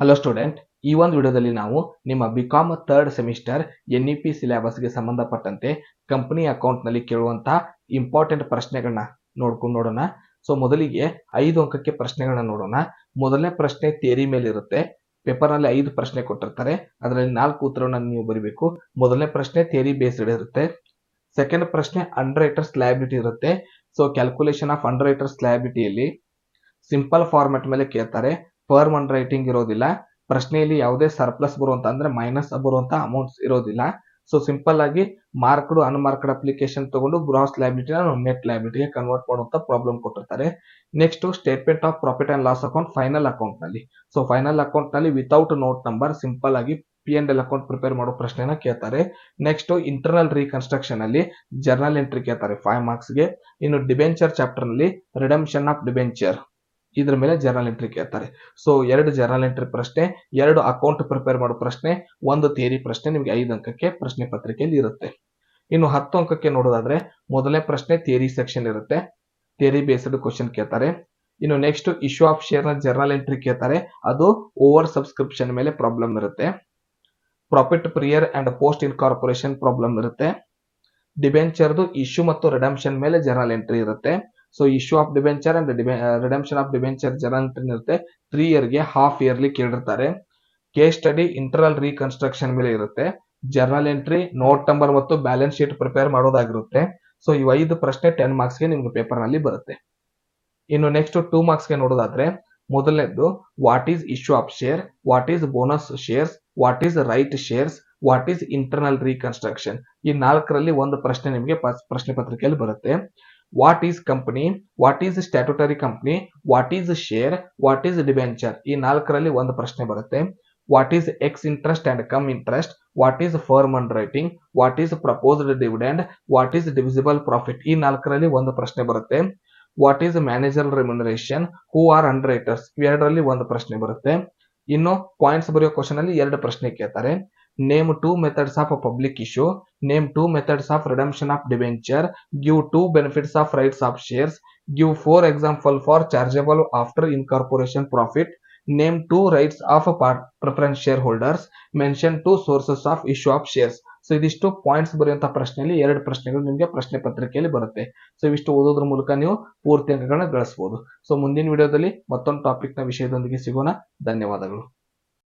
Hello student, ಈ ಒಂದು ವಿಡಿಯೋದಲ್ಲಿ ನಾವು ನಿಮ್ಮ ಬಿಕಾಮ್ ಥರ್ಡ್ ಸೆಮಿಸ್ಟರ್ NEP ಸಿಲೆಬಸ್ಗೆ ಸಂಬಂಧಪಟ್ಟಂತೆ ಕಂಪನಿ ಅಕೌಂಟ್ನಲ್ಲಿ ಕೇಳುವಂತಹ ಇಂಪಾರ್ಟೆಂಟ್ ಪ್ರಶ್ನೆಗಳನ್ನ ನೋಡೋಣ. ಸೊ ಮೊದಲಿಗೆ 5 ಅಂಕಕ್ಕೆ ಪ್ರಶ್ನೆಗಳನ್ನ ನೋಡೋಣ. ಮೊದಲನೇ ಪ್ರಶ್ನೆ ಥಿಯರಿ ಮೇಲೆ ಇರುತ್ತೆ. ಪೇಪರ್ನಲ್ಲಿ 5 ಪ್ರಶ್ನೆ ಕೊಟ್ಟಿರ್ತಾರೆ, ಅದರಲ್ಲಿ 4 ಉತ್ತರವನ್ನು ನೀವು ಬರೀಬೇಕು. ಮೊದಲನೇ ಪ್ರಶ್ನೆ ಥಿಯರಿ ಬೇಸ್ಡ್ ಇರುತ್ತೆ. ಸೆಕೆಂಡ್ ಪ್ರಶ್ನೆ ಅಂಡರ್ರೈಟರ್ಸ್ ಲಯಬಿಲಿಟಿ ಇರುತ್ತೆ. ಸೊ ಕ್ಯಾಲ್ಕುಲೇಷನ್ ಆಫ್ ಅಂಡರ್ರೈಟರ್ಸ್ ಲಯಬಿಲಿಟಿಯಲ್ಲಿ ಸಿಂಪಲ್ ಫಾರ್ಮೆಟ್ ಮೇಲೆ ಕೇಳ್ತಾರೆ, ಫರ್ಮ್ ಅಂಡರ್ ರೈಟಿಂಗ್ ಇರೋದಿಲ್ಲ. ಪ್ರಶ್ನೆಯಲ್ಲಿ ಯಾವುದೇ ಸರ್ಪ್ಲಸ್ ಬರುವಂತ ಅಂದ್ರೆ ಮೈನಸ್ ಬರುವಂತ ಅಮೌಂಟ್ಸ್ ಇರೋದಿಲ್ಲ. ಸೊ ಸಿಂಪಲ್ ಆಗಿ ಮಾರ್ಕ್ಡ್ ಅನ್ಮಾರ್ಕ್ಡ್ ಅಪ್ಲಿಕೇಶನ್ ತಗೊಂಡು ಗ್ರಾಸ್ ಲಯಬಿಲಿಟಿನ ನೆಟ್ ಲಯಬಿಲಿಟಿಗೆ ಕನ್ವರ್ಟ್ ಮಾಡುವಂತ ಪ್ರಾಬ್ಲಮ್ ಕೊಟ್ಟಿರ್ತಾರೆ. Next statement of profit and loss account final account ನಲ್ಲಿ. ಸೊ ಫೈನಲ್ ಅಕೌಂಟ್ ನಲ್ಲಿ ವಿತೌಟ್ ನೋಟ್ ನಂಬರ್ ಸಿಂಪಲ್ ಆಗಿ P&L ಅಕೌಂಟ್ ಪ್ರಿಪೇರ್ ಮಾಡೋ ಪ್ರಶ್ನೆನ ಕೇಳ್ತಾರೆ. ನೆಕ್ಸ್ಟ್ ಇಂಟರ್ನಲ್ ರೀಕನ್ಸ್ಟ್ರಕ್ಷನ್ ಅಲ್ಲಿ ಜರ್ನಲ್ ಎಂಟ್ರಿ ಕೇಳ್ತಾರೆ 5 ಮಾರ್ಕ್ಸ್ ಗೆ. ಇನ್ನು ಡಿಬೆಂಚರ್ ಚಾಪ್ಟರ್ ನಲ್ಲಿ ರಿಡಂಪ್ಷನ್ ಆಫ್ ಡಿಬೆಂಚರ್ ಇದ್ರ ಮೇಲೆ ಜರ್ನಲ್ ಎಂಟ್ರಿ ಕೇಳ್ತಾರೆ. ಸೊ 2 ಜರ್ನಲ್ ಎಂಟ್ರಿ ಪ್ರಶ್ನೆ, 2 ಅಕೌಂಟ್ ಪ್ರಿಪೇರ್ ಮಾಡೋ ಪ್ರಶ್ನೆ, 1 ಥಿಯರಿ ಪ್ರಶ್ನೆ ನಿಮಗೆ 5 ಅಂಕಕ್ಕೆ ಪ್ರಶ್ನೆ ಪತ್ರಿಕೆಯಲ್ಲಿ ಇರುತ್ತೆ. ಇನ್ನು 10 ಅಂಕಕ್ಕೆ ನೋಡೋದಾದ್ರೆ ಮೊದಲನೇ ಪ್ರಶ್ನೆ ಥಿಯರಿ ಸೆಕ್ಷನ್ ಇರುತ್ತೆ, ಥಿಯರಿ ಬೇಸ್ಡ್ ಕ್ವಶನ್ ಕೇಳ್ತಾರೆ. ಇನ್ನು ನೆಕ್ಸ್ಟ್ ಇಶ್ಯೂ ಆಫ್ ಶೇರ್ ನ ಜರ್ನಲ್ ಎಂಟ್ರಿ ಕೇಳ್ತಾರೆ, ಅದು ಓವರ್ ಸಬ್ಸ್ಕ್ರಿಪ್ಷನ್ ಮೇಲೆ ಪ್ರಾಬ್ಲಮ್ ಇರುತ್ತೆ. Profit prior and post incorporation problem ಇರುತ್ತೆ. ಡಿಬೆಂಚರ್ದು ಇಶ್ಯೂ ಮತ್ತು ರಿಡಂಪ್ಷನ್ ಮೇಲೆ ಜರ್ನಲ್ ಎಂಟ್ರಿ ಇರುತ್ತೆ. So issue of debenture and redemption of debenture journal entry ಇರುತ್ತೆ. 3 ಇಯರ್ಗೆ ಹಾಫ್ ಇಯರ್ಲಿ ಕೇಳಿರ್ತಾರೆ. ಕೇಸ್ ಸ್ಟಡಿ ಇಂಟರ್ನಲ್ ರೀಕನ್ಸ್ಟ್ರಕ್ಷನ್ ಮೇಲೆ ಇರುತ್ತೆ. ಜರ್ನಲ್ ಎಂಟ್ರಿ, ನೋಟ್ ನಂಬರ್ ಮತ್ತು ಬ್ಯಾಲೆನ್ಸ್ ಶೀಟ್ ಪ್ರಿಪೇರ್ ಮಾಡೋದಾಗಿರುತ್ತೆ. ಸೊ ಈ 5 ಪ್ರಶ್ನೆ 10 ಮಾರ್ಕ್ಸ್ ಗೆ ನಿಮ್ಗೆ ಪೇಪರ್ ನಲ್ಲಿ ಬರುತ್ತೆ. ಇನ್ನು ನೆಕ್ಸ್ಟ್ 2 ಮಾರ್ಕ್ಸ್ ಗೆ ನೋಡೋದಾದ್ರೆ ಮೊದಲನೇದು what is issue of share, what is bonus shares, what is right shares, what is internal reconstruction. ಈ 4ರಲ್ಲಿ ಒಂದು ಪ್ರಶ್ನೆ ನಿಮಗೆ ಪ್ರಶ್ನೆ ಪತ್ರಿಕೆಯಲ್ಲಿ ಬರುತ್ತೆ. What is company, what is statutory company, what is share, what is debenture. ಈ 4ರಲ್ಲಿ ಒಂದು ಪ್ರಶ್ನೆ ಬರುತ್ತೆ. What is X interest and come interest, what is firm under writing, what is proposed dividend, what is divisible profit. ಈ 4ರಲ್ಲಿ ಒಂದು ಪ್ರಶ್ನೆ ಬರುತ್ತೆ. What is manager remuneration, who are underwriters. ಇವೆರಡರಲ್ಲಿ ಒಂದು ಪ್ರಶ್ನೆ ಬರುತ್ತೆ. ಇನ್ನು ಪಾಯಿಂಟ್ಸ್ ಬರೆಯೋ ಕ್ವಶನ್ ಅಲ್ಲಿ 2 ಪ್ರಶ್ನೆ ಕೇಳ್ತಾರೆ. Name 2 methods of public issue, name 2 methods of redemption of debenture, give 2 benefits of rights of shares, give 4 example for chargeable after incorporation profit, name 2 rights of preference share holders, mention 2 sources of issue of shares. So ಇದಿಷ್ಟು points ಬರೆಯುವಂತ ಪ್ರಶ್ನೆಯಲ್ಲಿ 2 ಪ್ರಶ್ನೆಗಳು ನಿಮಗೆ ಪ್ರಶ್ನೆ ಪತ್ರಿಕೆಯಲ್ಲಿ ಬರುತ್ತೆ. So ಇವಿಷ್ಟು ಓದೋದ್ರ ಮೂಲಕ ನೀವು ಪೂರ್ತಿ ಅಂಕಗಳನ್ನ ಗಳಿಸಬಹುದು. ಸೊ ಮುಂದಿನ ವಿಡಿಯೋದಲ್ಲಿ ಮತ್ತೊಂದು ಟಾಪಿಕ್ ನ ವಿಷಯದೊಂದಿಗೆ ಸಿಗೋಣ. ಧನ್ಯವಾದಗಳು.